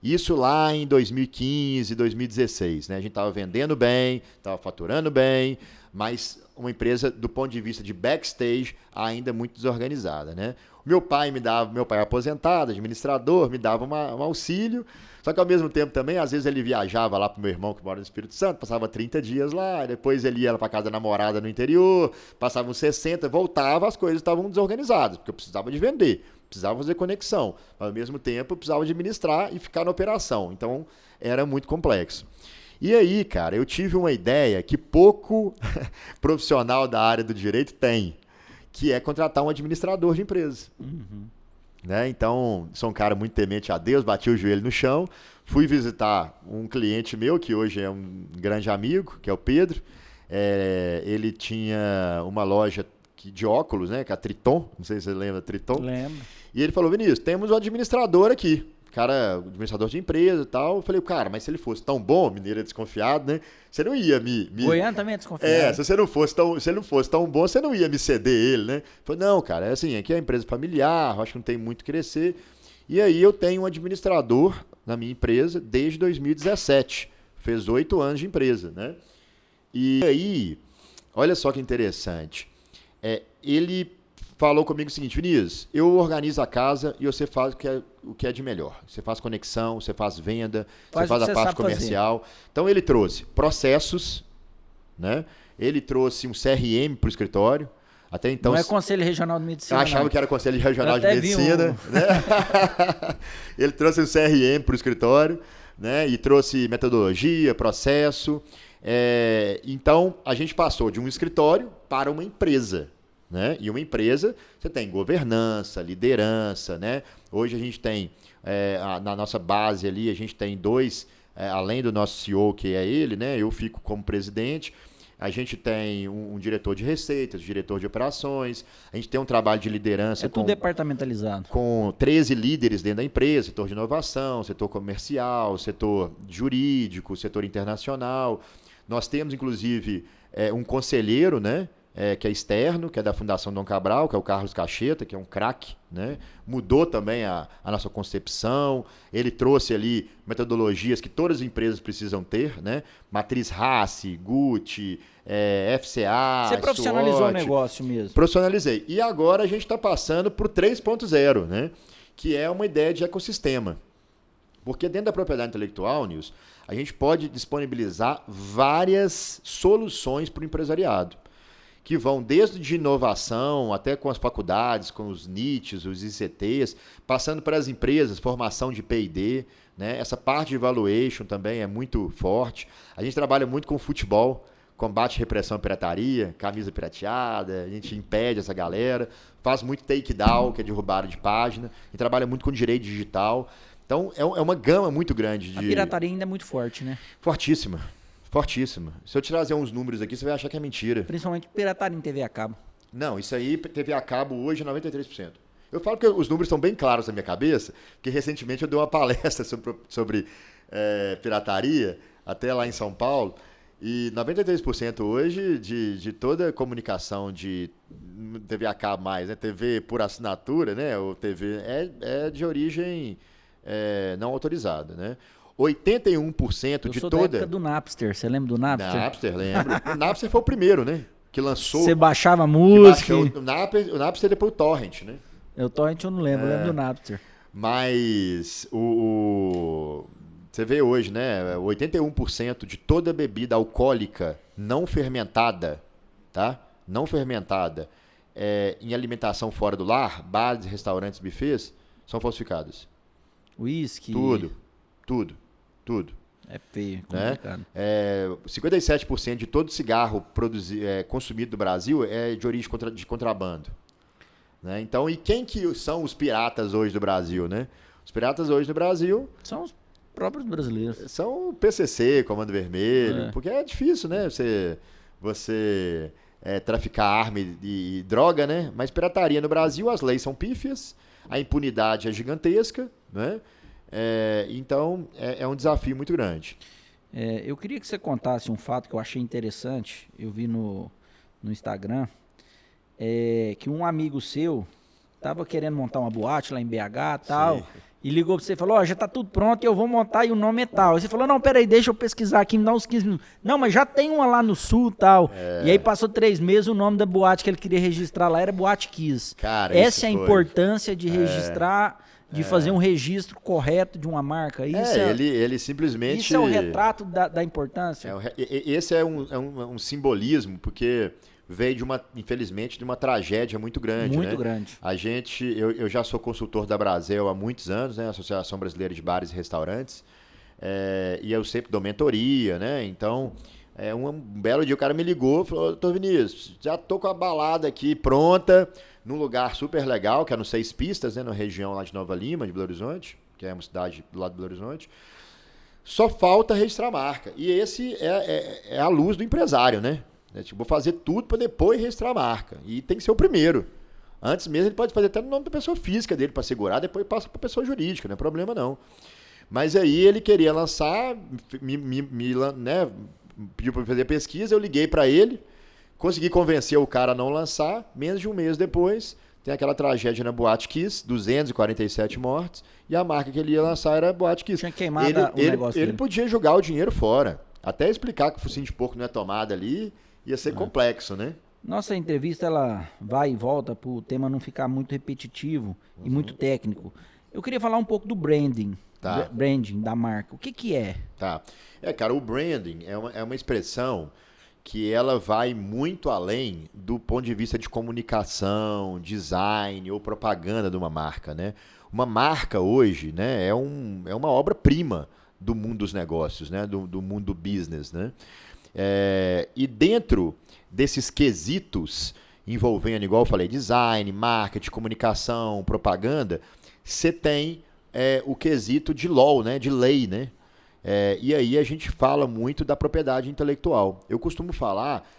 Isso lá em 2015, 2016. Né? A gente estava vendendo bem, estava faturando bem, mas uma empresa, do ponto de vista de backstage, ainda muito desorganizada. Né? Meu pai é aposentado, administrador, me dava um auxílio, só que ao mesmo tempo também, às vezes ele viajava lá para o meu irmão que mora no Espírito Santo, passava 30 dias lá, depois ele ia para a casa da namorada no interior, passava uns 60, voltava, as coisas estavam desorganizadas, porque eu precisava de vender, precisava fazer conexão, mas ao mesmo tempo eu precisava administrar e ficar na operação, então era muito complexo. E aí, cara, eu tive uma ideia que pouco profissional da área do direito tem, que é contratar um administrador de empresa. Né? Então, sou um cara muito temente a Deus, bati o joelho no chão, fui visitar um cliente meu, que hoje é um grande amigo, que é o Pedro, Ele tinha uma loja de óculos, né? Que é a Triton, não sei se você lembra, Triton.
Lembro.
E ele falou, Vinícius, temos um administrador aqui. Cara, administrador de empresa e tal. Eu falei, cara, mas se ele fosse tão bom, mineiro é desconfiado, né? Você não ia me...
Goiânia também é desconfiado.
Se ele não fosse tão bom, você não ia me ceder ele, né? Eu falei, não, cara, é assim, aqui é uma empresa familiar, acho que não tem muito que crescer. E aí eu tenho um administrador na minha empresa desde 2017. Fez 8 anos de empresa, né? E aí, olha só que interessante. Ele falou comigo o seguinte, Vinícius, eu organizo a casa e você faz o que é de melhor. Você faz conexão, você faz venda, você faz a parte comercial. Então ele trouxe processos, né? Ele trouxe um CRM para o escritório. Até então,
não é Conselho Regional de Medicina.
Eu achava que era Conselho Regional de Medicina. Né? Ele trouxe um CRM para o escritório, né? E trouxe metodologia, processo. Então, a gente passou de um escritório para uma empresa. Né? E uma empresa, você tem governança, liderança, né? Hoje a gente tem, na nossa base ali, a gente tem 2, além do nosso CEO, que é ele, né? Eu fico como presidente, a gente tem um diretor de receitas, diretor de operações, a gente tem um trabalho de liderança.
Tudo departamentalizado.
Com 13 líderes dentro da empresa, setor de inovação, setor comercial, setor jurídico, setor internacional. Nós temos, inclusive, um conselheiro, né? Que é externo, que é da Fundação Dom Cabral, que é o Carlos Cacheta, que é um craque, né? Mudou também a nossa concepção, ele trouxe ali metodologias que todas as empresas precisam ter, né? Matriz Rassi, Gucci, FCA,
Você profissionalizou o negócio mesmo.
Profissionalizei. E agora a gente está passando para o 3.0, né? Que é uma ideia de ecossistema. Porque dentro da propriedade intelectual, Nilson, a gente pode disponibilizar várias soluções para o empresariado, que vão desde inovação até com as faculdades, com os NITs, os ICTs, passando para as empresas, formação de P&D, né? Essa parte de valuation também é muito forte. A gente trabalha muito com futebol, combate repressão à pirataria, camisa pirateada, a gente impede essa galera, faz muito takedown, que é derrubada de página, e trabalha muito com direito digital. Então, é uma gama muito grande de...
A pirataria ainda é muito forte, né?
Fortíssima. Fortíssima. Se eu te trazer uns números aqui, você vai achar que é mentira.
Principalmente pirataria em TV a cabo.
Não, isso aí, TV a cabo hoje é 93%. Eu falo que os números estão bem claros na minha cabeça, porque recentemente eu dei uma palestra sobre pirataria, até lá em São Paulo, e 93% hoje de toda a comunicação de TV a cabo mais, né? TV por assinatura, né? Ou TV é de origem não autorizada, né? 81% de toda...
Eu sou da época do Napster, você lembra do Napster?
Napster, lembro. O Napster foi o primeiro, né? Que lançou...
Você baixava música...
O Napster e depois o Torrent, né?
O Torrent eu não lembro, eu lembro do Napster.
Mas você vê hoje, né? 81% de toda bebida alcoólica não fermentada, tá? Não fermentada, em alimentação fora do lar, bares, restaurantes, buffets, são falsificadas.
Whisky... Tudo.
É
feio, complicado.
57% de todo cigarro consumido no Brasil é de origem de contrabando. Né? Então, e quem que são os piratas hoje do Brasil, né? Os piratas hoje do Brasil...
São os próprios brasileiros.
São o PCC, Comando Vermelho, porque é difícil, né? Você traficar arma e droga, né? Mas pirataria no Brasil, as leis são pífias, a impunidade é gigantesca, né? Então, é um desafio muito grande.
Eu queria que você contasse um fato que eu achei interessante. Eu vi no Instagram que um amigo seu estava querendo montar uma boate lá em BH e tal. Sim. E ligou para você e falou, já tá tudo pronto e eu vou montar e o nome é tal. Aí você falou, não, peraí, deixa eu pesquisar aqui, me dá uns 15 minutos. Não, mas já tem uma lá no sul e tal. E aí passou 3 meses, o nome da boate que ele queria registrar lá era Boate Kiss.
Cara,
essa é a importância de registrar... De fazer um registro correto de uma marca.
Ele simplesmente...
Isso é o retrato da importância?
Esse é um simbolismo, porque veio infelizmente, de uma tragédia muito grande.
Muito grande.
Eu já sou consultor da Brasel há muitos anos, né? Associação Brasileira de Bares e Restaurantes. E eu sempre dou mentoria, né? Então, um belo dia o cara me ligou e falou, doutor Vinícius, já tô com a balada aqui pronta, num lugar super legal, que é no 6 Pistas, né, na região lá de Nova Lima, de Belo Horizonte, que é uma cidade do lado de Belo Horizonte. Só falta registrar a marca. E esse é a luz do empresário, né? Né? Tipo, vou fazer tudo para depois registrar a marca. E tem que ser o primeiro. Antes mesmo ele pode fazer até no nome da pessoa física dele para segurar, depois passa para a pessoa jurídica, não é problema não. Mas aí ele queria lançar, né, pediu para fazer pesquisa, eu liguei para ele, consegui convencer o cara a não lançar, menos de um mês depois, tem aquela tragédia na Boate Kiss, 247 mortes, e a marca que ele ia lançar era a Boate Kiss.
Tinha queimado o negócio
ele
dele.
podia jogar o dinheiro fora, até explicar que o focinho de porco não é tomada ali, ia ser complexo, né?
Nossa entrevista, ela vai e volta para o tema não ficar muito repetitivo e muito técnico. Eu queria falar um pouco do branding.
Tá.
Branding da marca. O que é?
Tá. Cara, o branding é uma expressão que ela vai muito além do ponto de vista de comunicação, design ou propaganda de uma marca, né? Uma marca hoje, né, é uma obra-prima do mundo dos negócios, né? Do mundo do business, né? E dentro desses quesitos envolvendo, igual eu falei, design, marketing, comunicação, propaganda, você tem o quesito de law, né? De lei, né? E aí a gente fala muito da propriedade intelectual. Eu costumo falar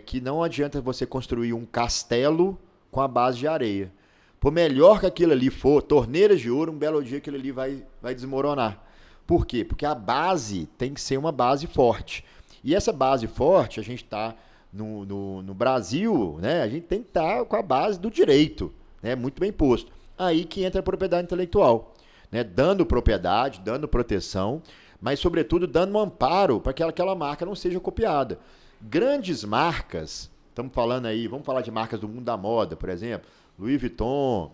que não adianta você construir um castelo com a base de areia. Por melhor que aquilo ali for, torneiras de ouro, um belo dia aquilo ali vai desmoronar. Por quê? Porque a base tem que ser uma base forte. E essa base forte, a gente está no Brasil, né? A gente tem que estar com a base do direito, né? Muito bem posto. Aí que entra a propriedade intelectual, né? Dando propriedade, dando proteção, mas, sobretudo, dando um amparo para que aquela marca não seja copiada. Grandes marcas, estamos falando aí, vamos falar de marcas do mundo da moda, por exemplo, Louis Vuitton,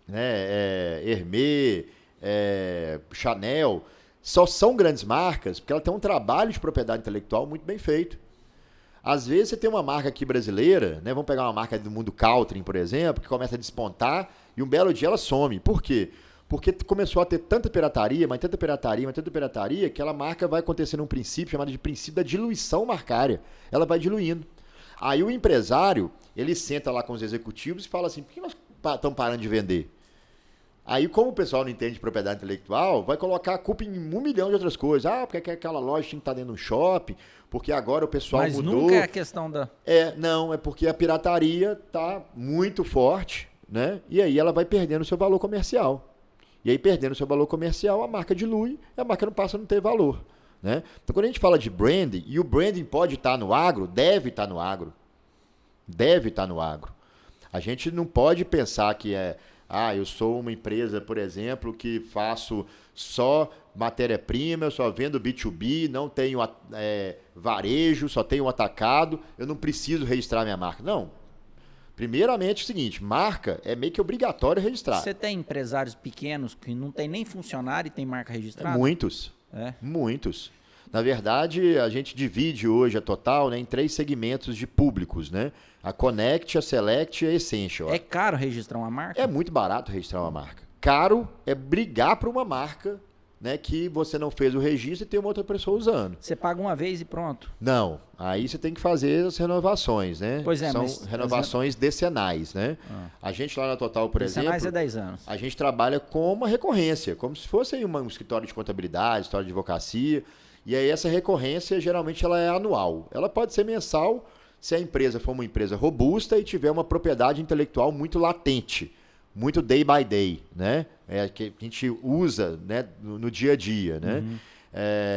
né? Hermès, Chanel, só são grandes marcas porque ela tem um trabalho de propriedade intelectual muito bem feito. Às vezes você tem uma marca aqui brasileira, né? Vamos pegar uma marca do mundo Caltrim, por exemplo, que começa a despontar e um belo dia ela some. Por quê? Porque começou a ter tanta pirataria, mas tanta pirataria, mas tanta pirataria, que aquela marca vai acontecer num princípio chamado de princípio da diluição marcária. Ela vai diluindo. Aí o empresário, ele senta lá com os executivos e fala assim, por que nós estamos parando de vender? Aí, como o pessoal não entende de propriedade intelectual, vai colocar a culpa em 1 milhão de outras coisas. Porque aquela loja tinha que estar dentro de um shopping, porque agora o pessoal
Mas
mudou.
Mas nunca é a questão da...
Não, é porque a pirataria está muito forte, né? E aí ela vai perdendo o seu valor comercial. E aí, perdendo o seu valor comercial, a marca dilui e a marca não passa a não ter valor, né? Então, quando a gente fala de branding, e o branding pode estar no agro, deve estar no agro. Deve estar no agro. A gente não pode pensar que eu sou uma empresa, por exemplo, que faço só matéria-prima, eu só vendo B2B, não tenho varejo, só tenho atacado, eu não preciso registrar minha marca. Não. Primeiramente, é o seguinte, marca é meio que obrigatório registrar.
Você tem empresários pequenos que não tem nem funcionário e tem marca registrada?
Muitos. Muitos. Na verdade, a gente divide hoje a Total, né, em 3 segmentos de públicos, né? A Connect, a Select e a Essential.
É caro registrar uma marca?
É muito barato registrar uma marca. Caro é brigar para uma marca, né, que você não fez o registro e tem uma outra pessoa usando.
Você paga uma vez e pronto?
Não. Aí você tem que fazer as renovações, né?
Pois é,
são
mas
renovações decenais, né? A gente lá na Total, por exemplo...
Decenais é 10 anos.
A gente trabalha com uma recorrência, como se fosse aí um escritório de contabilidade, escritório de advocacia. E aí essa recorrência, geralmente, ela é anual. Ela pode ser mensal se a empresa for uma empresa robusta e tiver uma propriedade intelectual muito latente, muito day by day, né? Que a gente usa, né, no dia a dia, né?
Uhum.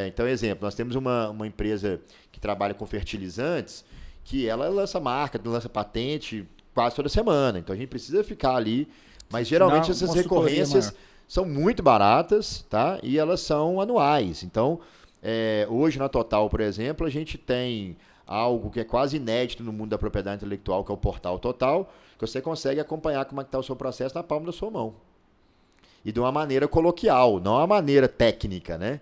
Então, exemplo, nós temos uma empresa que trabalha com fertilizantes que ela lança marca, lança patente quase toda semana. Então, a gente precisa ficar ali. Mas, geralmente, essas recorrências são muito baratas, tá? E elas são anuais. Então, hoje na Total, por exemplo, a gente tem algo que é quase inédito no mundo da propriedade intelectual, que é o Portal Total, que você consegue acompanhar como é que está o seu processo na palma da sua mão. E de uma maneira coloquial, não uma maneira técnica, né?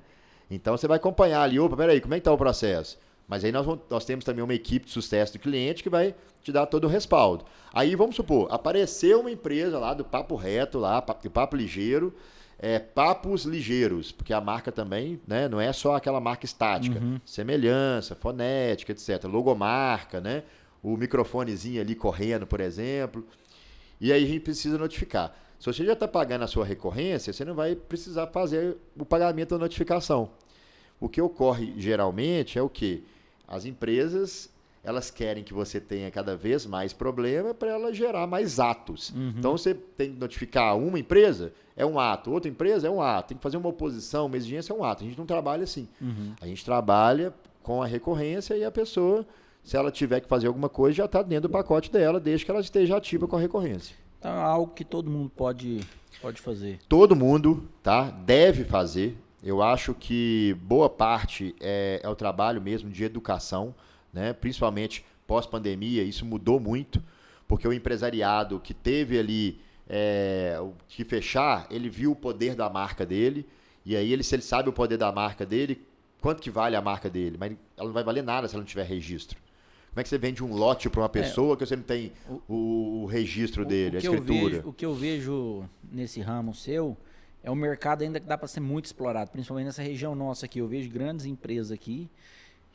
Então você vai acompanhar ali, peraí, como é que está o processo? Mas aí nós temos também uma equipe de sucesso do cliente que vai te dar todo o respaldo. Aí vamos supor, apareceu uma empresa lá do Papo Reto, lá, do Papo Ligeiro, Papos Ligeiros, porque a marca também, né, não é só aquela marca estática, semelhança, fonética, etc. Logomarca, né? O microfonezinho ali correndo, por exemplo. E aí a gente precisa notificar. Se você já está pagando a sua recorrência, você não vai precisar fazer o pagamento da notificação. O que ocorre geralmente é o quê? As empresas elas querem que você tenha cada vez mais problema para ela gerar mais atos. Então, você tem que notificar uma empresa, é um ato. Outra empresa é um ato. Tem que fazer uma oposição, uma exigência é um ato. A gente não trabalha assim. A gente trabalha com a recorrência e a pessoa, se ela tiver que fazer alguma coisa, já está dentro do pacote dela, desde que ela esteja ativa com a recorrência.
Então é algo que todo mundo pode fazer.
Todo mundo, tá, deve fazer. Eu acho que boa parte é o trabalho mesmo de educação, né? Principalmente pós-pandemia, isso mudou muito, porque o empresariado que teve ali que fechar, ele viu o poder da marca dele, e aí se ele sabe o poder da marca dele, quanto que vale a marca dele? Mas ela não vai valer nada se ela não tiver registro. Como é que você vende um lote para uma pessoa que você não tem o registro dele, a escritura?
O que eu vejo nesse ramo seu é um mercado ainda que dá para ser muito explorado, principalmente nessa região nossa aqui. Eu vejo grandes empresas aqui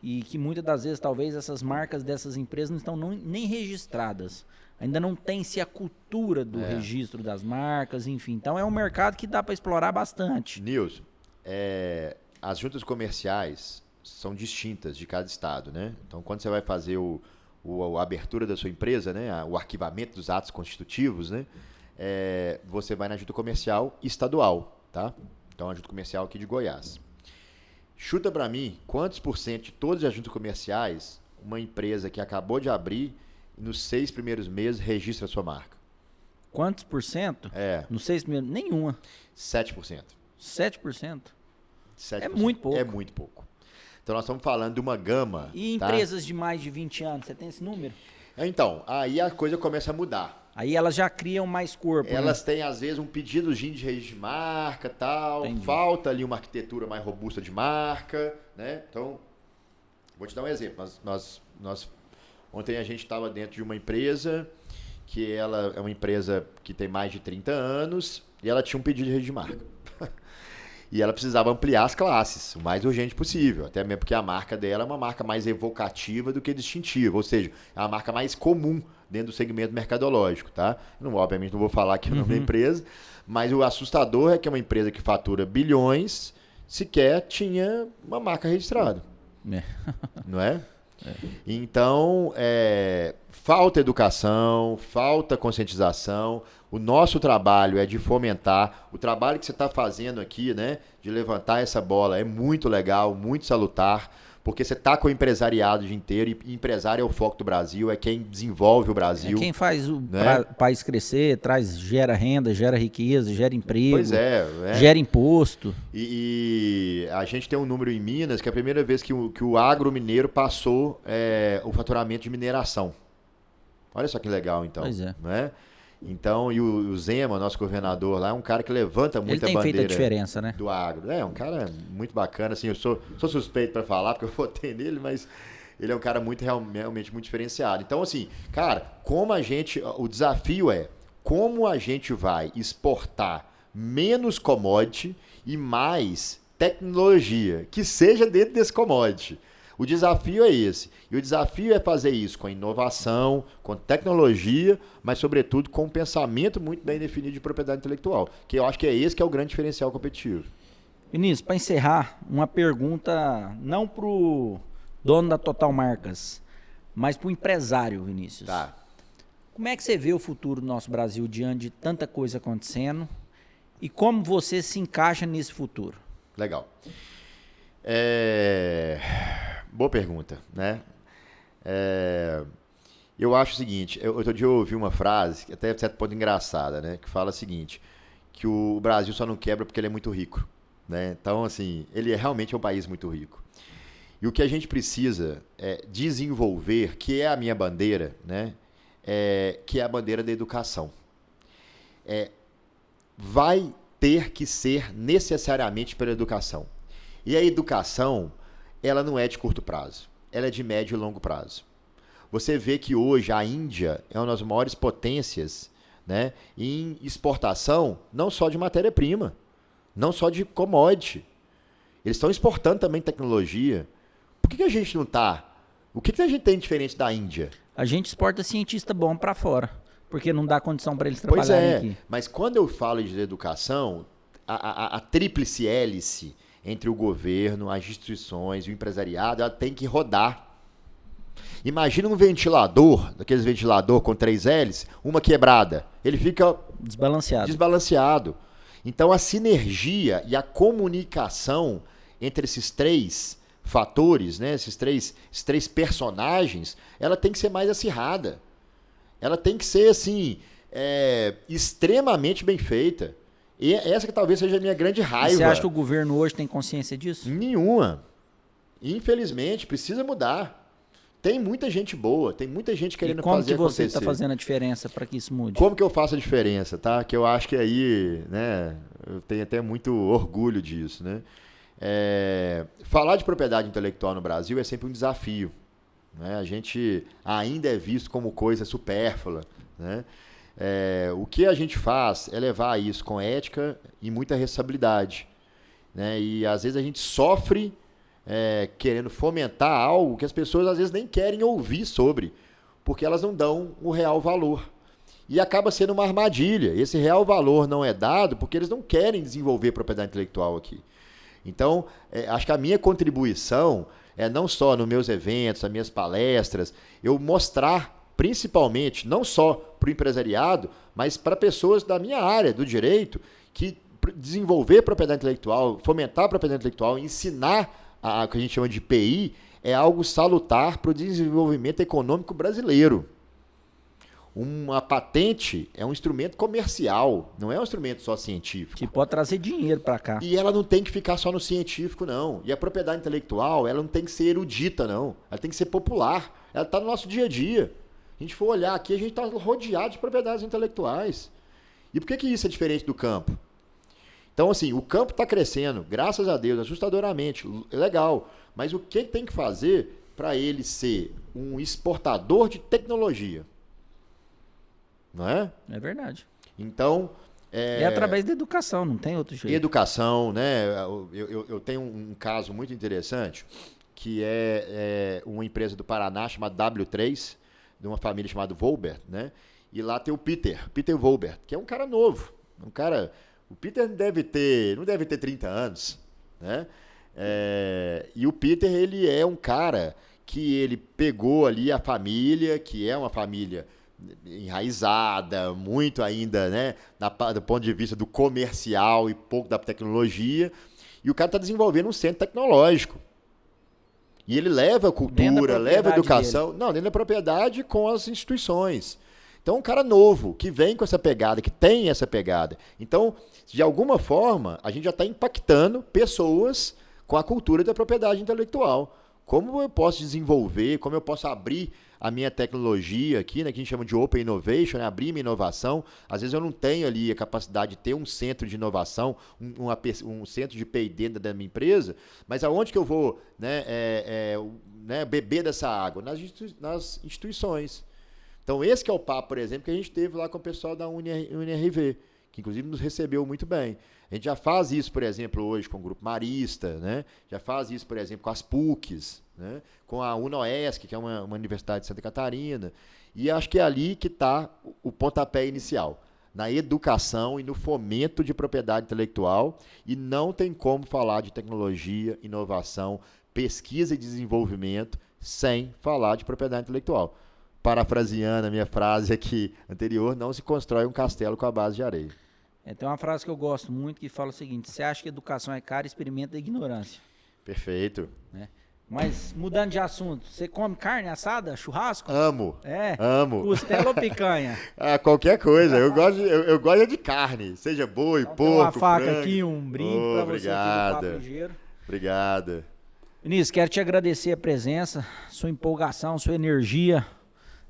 e que muitas das vezes talvez essas marcas dessas empresas não estão nem registradas. Ainda não tem-se a cultura do registro das marcas, enfim. Então é um mercado que dá para explorar bastante.
Nilson, as juntas comerciais são distintas de cada estado, né? Então, quando você vai fazer a abertura da sua empresa, né? O arquivamento dos atos constitutivos, né? Você vai na junta comercial estadual, tá? Então, a junta comercial aqui de Goiás. Chuta para mim quantos por cento de todas as juntas comerciais uma empresa que acabou de abrir, nos 6 primeiros meses, registra a sua marca?
Quantos por cento?
Nos
6 primeiros? Nenhuma.
7%.
7%?
7%.
É muito pouco.
É muito pouco. Então, nós estamos falando de uma gama.
E empresas de mais de 20 anos, você tem esse número?
Então, aí a coisa começa a mudar.
Aí elas já criam mais corpo.
Elas têm, às vezes, um pedidozinho de registro de marca, tal.
Entendi.
Falta ali uma arquitetura mais robusta de marca, né? Então, vou te dar um exemplo. Ontem a gente estava dentro de uma empresa que ela é uma empresa que tem mais de 30 anos e ela tinha um pedido de registro de marca. E ela precisava ampliar as classes, o mais urgente possível. Até mesmo porque a marca dela é uma marca mais evocativa do que distintiva. Ou seja, é a marca mais comum dentro do segmento mercadológico, tá? Obviamente não vou falar aqui o nome da empresa, mas o assustador é que é uma empresa que fatura bilhões, sequer tinha uma marca registrada. Não é? Então, falta educação, falta conscientização. O nosso trabalho é de fomentar. O trabalho que você está fazendo aqui, né, de levantar essa bola, é muito legal, muito salutar, porque você está com o empresariado o dia inteiro, e empresário é o foco do Brasil, é quem desenvolve o Brasil.
É quem faz o país crescer, gera renda, gera riqueza, gera emprego, gera imposto.
E a gente tem um número em Minas que é a primeira vez que o agro mineiro passou o faturamento de mineração. Olha só que legal, então.
Pois é.
Não é? Então, e o Zema, nosso governador lá, é um cara que levanta muita bandeira.
Ele tem feito a diferença, né?
Do agro. É um cara muito bacana, assim, eu sou suspeito para falar, porque eu votei nele, mas ele é um cara realmente muito diferenciado. Então, assim, cara, o desafio é como a gente vai exportar menos commodity e mais tecnologia, que seja dentro desse commodity. O desafio é esse. E o desafio é fazer isso com inovação, com tecnologia, mas, sobretudo, com um pensamento muito bem definido de propriedade intelectual. Que eu acho que é esse que é o grande diferencial competitivo.
Vinícius, para encerrar, uma pergunta não para o dono da Total Marcas, mas para o empresário, Vinícius.
Tá.
Como é que você vê o futuro do nosso Brasil diante de tanta coisa acontecendo? E como você se encaixa nesse futuro?
Legal. Boa pergunta, né? Eu acho o seguinte, outro dia eu ouvi uma frase, até certo ponto engraçada, né? Que fala o seguinte, que o Brasil só não quebra porque ele é muito rico, né? Então, assim, ele realmente é um país muito rico. E o que a gente precisa desenvolver, que é a minha bandeira, né? Que é a bandeira da educação. Vai ter que ser necessariamente pela educação. E a educação, ela não é de curto prazo, ela é de médio e longo prazo. Você vê que hoje a Índia é uma das maiores potências, né, em exportação, não só de matéria-prima, não só de commodity. Eles estão exportando também tecnologia. Por que a gente não está? O que a gente tem diferente da Índia?
A gente exporta cientista bom para fora, porque não dá condição para eles trabalharem aqui.
Mas quando eu falo de educação, a tríplice hélice entre o governo, as instituições e o empresariado, ela tem que rodar. Imagina um ventilador, daqueles ventilador com 3 hélices, uma quebrada. Ele fica desbalanceado. Então a sinergia e a comunicação entre esses 3 fatores, né, esses três personagens, ela tem que ser mais acirrada. Ela tem que ser assim, extremamente bem feita. E essa que talvez seja a minha grande raiva.
Você acha que o governo hoje tem consciência disso?
Nenhuma. Infelizmente, precisa mudar. Tem muita gente boa, tem muita gente querendo fazer acontecer.
Como que você está fazendo a diferença para que isso mude?
Como que eu faço a diferença, tá? Que eu acho que aí, né, eu tenho até muito orgulho disso, né? Falar de propriedade intelectual no Brasil é sempre um desafio, né? A gente ainda é visto como coisa supérflua, né? O que a gente faz é levar isso com ética e muita responsabilidade, né? E às vezes a gente sofre querendo fomentar algo que as pessoas às vezes nem querem ouvir sobre, porque elas não dão o real valor. E acaba sendo uma armadilha. Esse real valor não é dado porque eles não querem desenvolver propriedade intelectual aqui. Então, acho que a minha contribuição é não só nos meus eventos, nas minhas palestras, eu mostrar principalmente, não só para o empresariado, mas para pessoas da minha área, do direito, que desenvolver propriedade intelectual, fomentar a propriedade intelectual, ensinar o que a gente chama de PI, é algo salutar para o desenvolvimento econômico brasileiro. Uma patente é um instrumento comercial, não é um instrumento só científico.
Que pode trazer dinheiro para cá.
E ela não tem que ficar só no científico, não. E a propriedade intelectual, ela não tem que ser erudita, não. Ela tem que ser popular. Ela está no nosso dia a dia. A gente for olhar aqui, a gente está rodeado de propriedades intelectuais. E por que isso é diferente do campo? Então, assim, o campo está crescendo, graças a Deus, assustadoramente, legal. Mas o que tem que fazer para ele ser um exportador de tecnologia? Não é?
É verdade.
Então...
É através da educação, não tem outro jeito.
Educação, né? Eu tenho um caso muito interessante, que é uma empresa do Paraná chamada W3, de uma família chamada Volbert, né? E lá tem o Peter Volbert, que é um cara novo. O Peter não deve ter 30 anos, né? E o Peter, ele é um cara que ele pegou ali a família, que é uma família enraizada, muito ainda, né, do ponto de vista do comercial e pouco da tecnologia, e o cara está desenvolvendo um centro tecnológico. E ele leva a cultura, leva a educação, dentro da propriedade com as instituições. Então, um cara novo, que vem com essa pegada, que tem essa pegada. Então, de alguma forma, a gente já está impactando pessoas com a cultura da propriedade intelectual. Como eu posso desenvolver, como eu posso abrir a minha tecnologia aqui, né, que a gente chama de Open Innovation, né, abrir minha inovação. Às vezes eu não tenho ali a capacidade de ter um centro de inovação, um centro de P&D dentro da minha empresa, mas aonde que eu vou beber dessa água? Nas instituições. Então esse que é o papo, por exemplo, que a gente teve lá com o pessoal da UNRV, que inclusive nos recebeu muito bem. A gente já faz isso, por exemplo, hoje com o Grupo Marista, né? Já faz isso, por exemplo, com as PUCs, né? Com a UNOESC, que é uma universidade de Santa Catarina. E acho que é ali que está o pontapé inicial, na educação e no fomento de propriedade intelectual. E não tem como falar de tecnologia, inovação, pesquisa e desenvolvimento sem falar de propriedade intelectual. Parafraseando a minha frase aqui anterior, não se constrói um castelo com a base de areia.
Tem uma frase que eu gosto muito que fala o seguinte: você acha que educação é cara, experimenta a ignorância.
Perfeito.
Né? Mas, mudando de assunto, você come carne assada, churrasco?
Amo. Amo.
Costela ou picanha?
Qualquer coisa. Eu gosto de carne, seja boi, então, porco,
uma faca
frango.
Aqui, um brinde para você aqui do Papo Ligeiro.
Obrigado.
Vinícius, quero te agradecer a presença, sua empolgação, sua energia.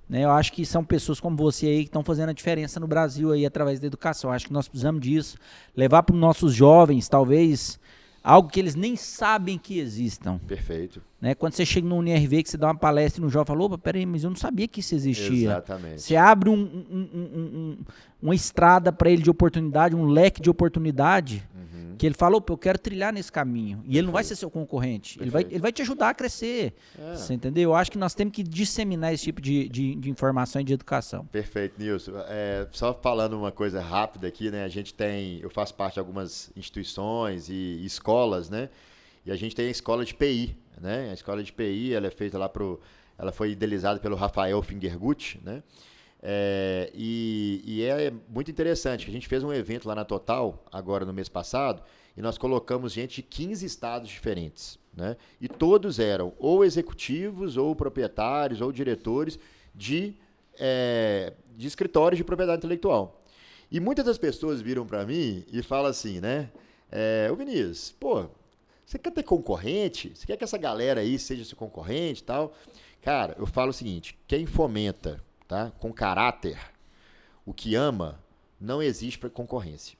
Eu acho que são pessoas como você aí que estão fazendo a diferença no Brasil aí através da educação. Acho que nós precisamos disso, levar para os nossos jovens, talvez, algo que eles nem sabem que existam.
Perfeito.
Quando você chega no UNRV, que você dá uma palestra e no jovem fala, opa, peraí, mas eu não sabia que isso existia.
Exatamente.
Você abre uma estrada para ele de oportunidade, um leque de oportunidade, que ele fala, opa, eu quero trilhar nesse caminho. E Perfeito. Ele não vai ser seu concorrente, ele vai te ajudar a crescer. Você entendeu? Eu acho que nós temos que disseminar esse tipo de informação e de educação.
Perfeito, Nilson. Só falando uma coisa rápida aqui, né? Eu faço parte de algumas instituições e escolas, né? E a gente tem a escola de PI, né? A escola de PI, ela é feita lá Ela foi idealizada pelo Rafael Fingergut, né? E é muito interessante, que a gente fez um evento lá na Total, agora no mês passado, e nós colocamos gente de 15 estados diferentes, né? E todos eram ou executivos, ou proprietários, ou diretores de escritórios de propriedade intelectual. E muitas das pessoas viram para mim e falam assim, né? Ô Vinícius, pô, você quer ter concorrente? Você quer que essa galera aí seja seu concorrente e tal? Cara, eu falo o seguinte, quem fomenta, tá, com caráter o que ama, não existe para concorrência.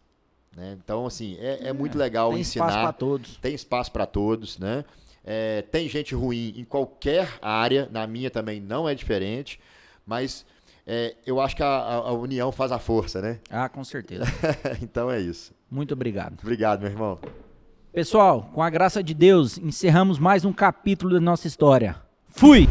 Né? Então, assim, é muito legal
tem
ensinar.
Tem espaço para todos.
Tem espaço para todos, né? Tem gente ruim em qualquer área, na minha também não é diferente, mas eu acho que a união faz a força, né?
Ah, com certeza.
Então é isso.
Muito obrigado.
Obrigado, meu irmão.
Pessoal, com a graça de Deus, encerramos mais um capítulo da nossa história. Fui!